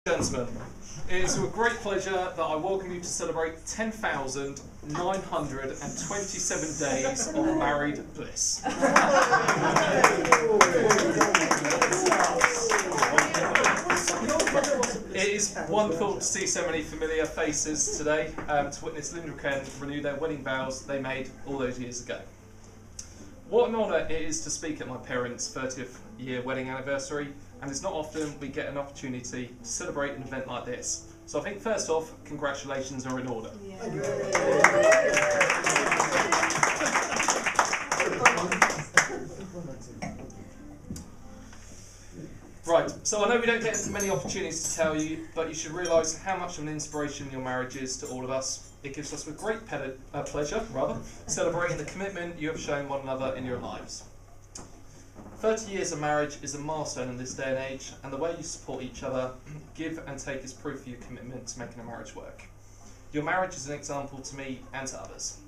Gentlemen, it is with great pleasure that I welcome you to celebrate 10,927 days of married bliss. It is wonderful to see so many familiar faces today, to witness Linda and Ken renew their wedding vows they made all those years ago. What an honour it is to speak at my parents' 30th year wedding anniversary, and it's not often we get an opportunity to celebrate an event like this. So I think first off, congratulations are in order. Yeah. Right, so I know we don't get many opportunities to tell you, but you should realise how much of an inspiration your marriage is to all of us. It gives us with great pleasure, celebrating the commitment you have shown one another in your lives. 30 years of marriage is a milestone in this day and age, and the way you support each other, give and take is proof of your commitment to making a marriage work. Your marriage is an example to me and to others.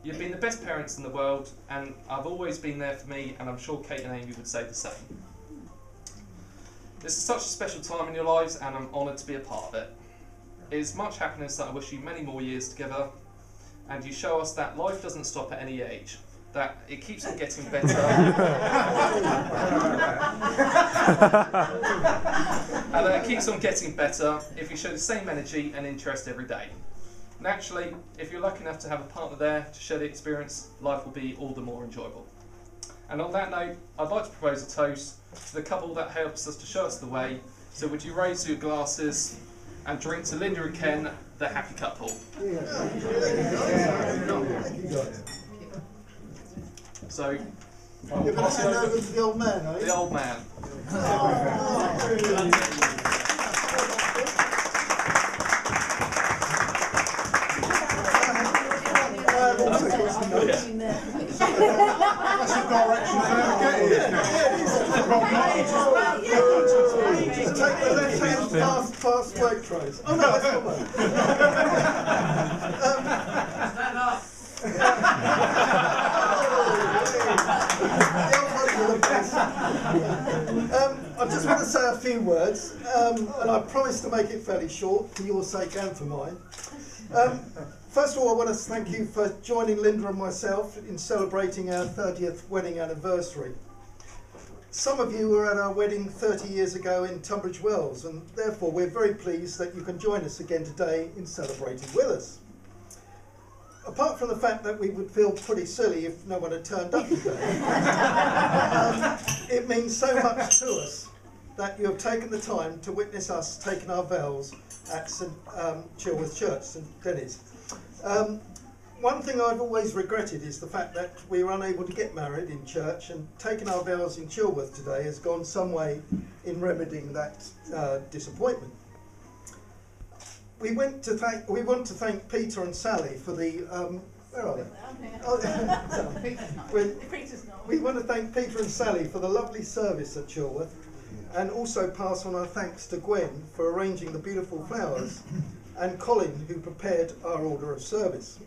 You've been the best parents in the world, and I've always been there for me, and I'm sure Kate and Amy would say the same. This is such a special time in your lives, and I'm honoured to be a part of it. It is much happiness that I wish you many more years together, and you show us that life doesn't stop at any age, that it keeps on getting better, and that it keeps on getting better if you show the same energy and interest every day. Naturally, if you're lucky enough to have a partner there to share the experience, life will be all the more enjoyable. And on that note, I'd like to propose a toast to the couple that helps us to show us the way. So would you raise your glasses and drink to Linda and Ken, the happy couple. So, You're going to hand over to the old man, are you? The old man. That's the direction they're getting. Take the left hand past work trays. Oh no, that's not work. I just want to say a few words, and I promise to make it fairly short for your sake and for mine. First of all, I want to thank you for joining Linda and myself in celebrating our 30th wedding anniversary. Some of you were at our wedding 30 years ago in Tunbridge Wells, and therefore we're very pleased that you can join us again today in celebrating with us. Apart from the fact that we would feel pretty silly if no one had turned up today, it means so much to us that you have taken the time to witness us taking our vows at St Chilworth Church, St Dennis. One thing I've always regretted is the fact that we were unable to get married in church, and taking our vows in Chilworth today has gone some way in remedying that disappointment. We want to thank Peter and Sally for the where are they? We want to thank Peter and Sally for the lovely service at Chilworth, and also pass on our thanks to Gwen for arranging the beautiful flowers, and Colin who prepared our order of service.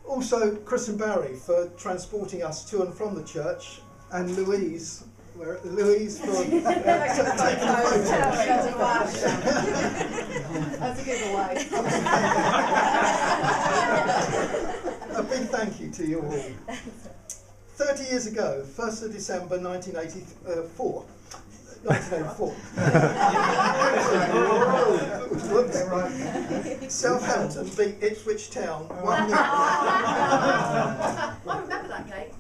Also Chris and Barry for transporting us to and from the church, and Louise for taking the photos. That's a giveaway. A big thank you to you all. 30 years ago, 1st of December 1984. Southampton beat Ipswich Town 1-0. I remember that game.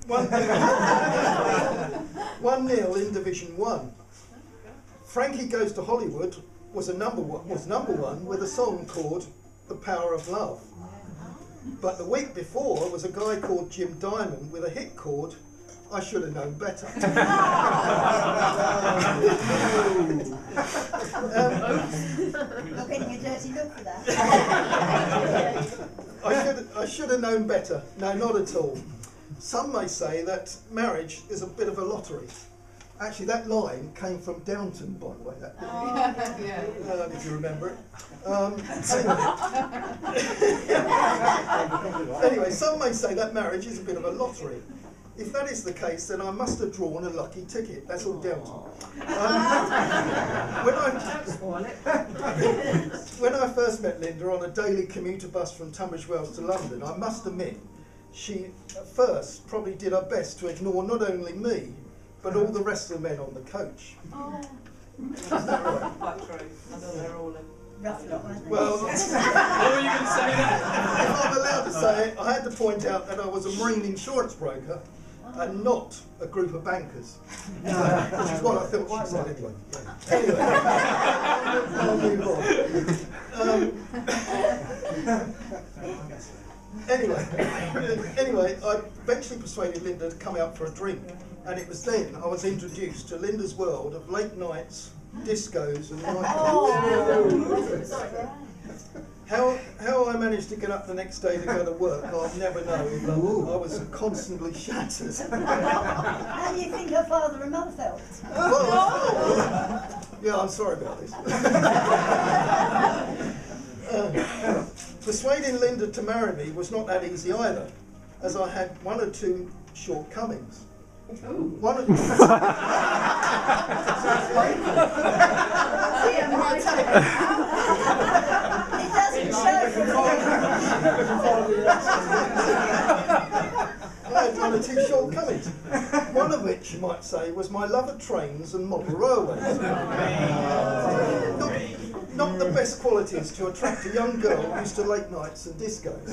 1-0 in Division 1. Frankie Goes to Hollywood was number one with a song called The Power of Love. But the week before was a guy called Jim Diamond with a hit called I Should Have Known Better. Not getting a dirty look for that. I should have known better. No, not at all. Some may say that marriage is a bit of a lottery. Actually, that line came from Downton, by the way. If you remember it. Anyway, some may say that marriage is a bit of a lottery. If that is the case, then I must have drawn a lucky ticket. That's all down to. When I first met Linda on a daily commuter bus from Tunbridge Wells to London, I must admit she at first probably did her best to ignore not only me, but all the rest of the men on the coach. Oh. Is that right? Quite true. I know they're all in. Rough lot, weren't they? Well, What were you going to say then? if I'm allowed to say it, I had to point out that I was a marine insurance broker and not a group of bankers. Which is what I thought she said anyway. Anyway, I'll move on. Anyway, I eventually persuaded Linda to come out for a drink, and it was then I was introduced to Linda's world of late nights, discos and nightclubs. How I managed to get up the next day to go to work, I'll never know. I was constantly shattered. How do you think her father and mother felt? Well, yeah, I'm sorry about this. Persuading Linda to marry me was not that easy either, as I had one or two shortcomings. One of It doesn't show from I had one or two shortcomings. One of which, you might say, was my love of trains and model railways. Not the best qualities to attract a young girl used to late nights and discos.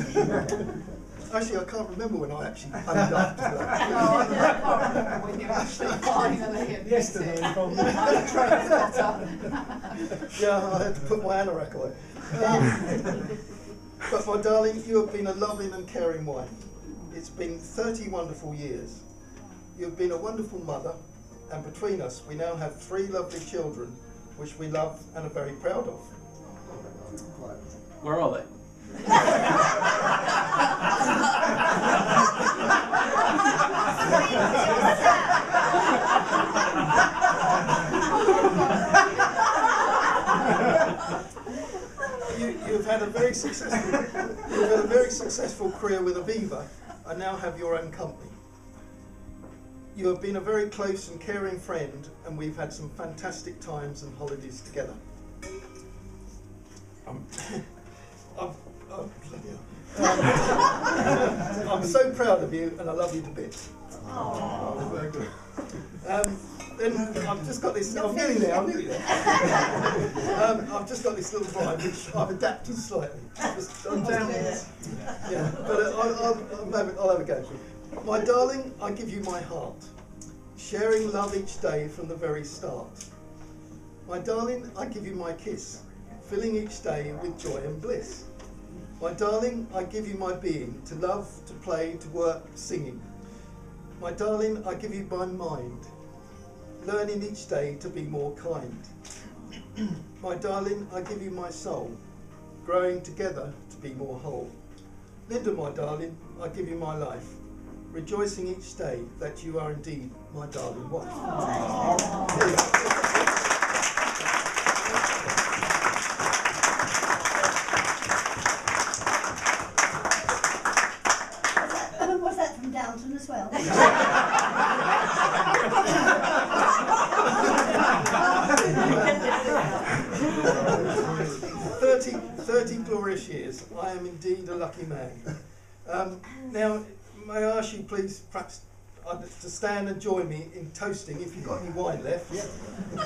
Actually, I can't remember when I actually owned up to that. No, I can't remember when you actually finally Yesterday, probably. Yeah, I had to put my anorak away. But my darling, you have been a loving and caring wife. It's been 30 wonderful years. You have been a wonderful mother, and between us, we now have 3 lovely children, which we love and are very proud of. Where are they? You've had a very successful career with Aviva, and now have your own company. You have been a very close and caring friend, and we've had some fantastic times and holidays together. I'm so proud of you, and I love you to bits. Very good. Then I've just got this. I'm getting there. I've just got this little rhyme which I've adapted slightly. Yeah, but I'll have a go. My darling, I give you my heart, sharing love each day from the very start. My darling, I give you my kiss, filling each day with joy and bliss. My darling, I give you my being, to love, to play, to work, singing. My darling, I give you my mind, learning each day to be more kind. My darling, I give you my soul, growing together to be more whole. Linda, my darling, I give you my life, rejoicing each day that you are indeed my darling wife. Was that from Downton as well? 30 glorious years. I am indeed a lucky man. Now, may I ask you please perhaps to stand and join me in toasting, if you've got any wine left,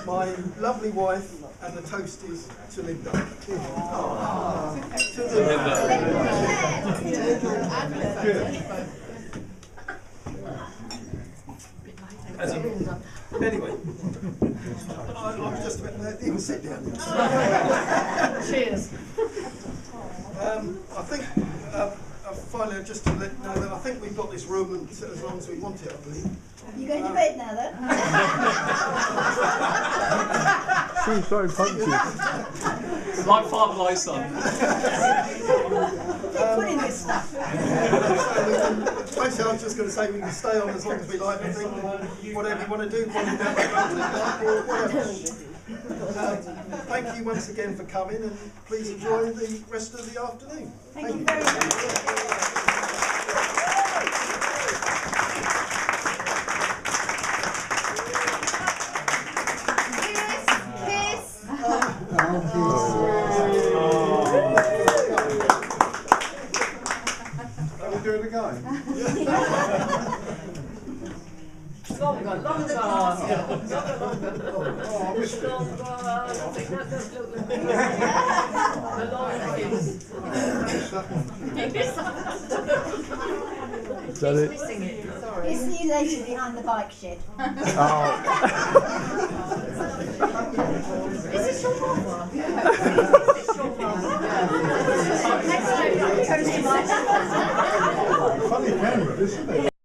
my lovely wife, and the toast is to Linda. To Linda. Anyway, I'm just about to even sit down. Cheers. I think, finally, just to let you know that I think we've got this room as long as we want it, I believe. You going to bed now, then? She's so punchy. Like father, like son. Keep putting this stuff. Basically, I was just going to say we can stay on as long as we like. I think whatever you want to do, probably down or whatever. Thank you once again for coming, and please enjoy the rest of the afternoon. Thank you very much. Are we doing it again? Longer. Oh, I missed it. Longer. I think that does look the Is that it? missing it. Sorry. It's the lady behind the bike shed. Oh.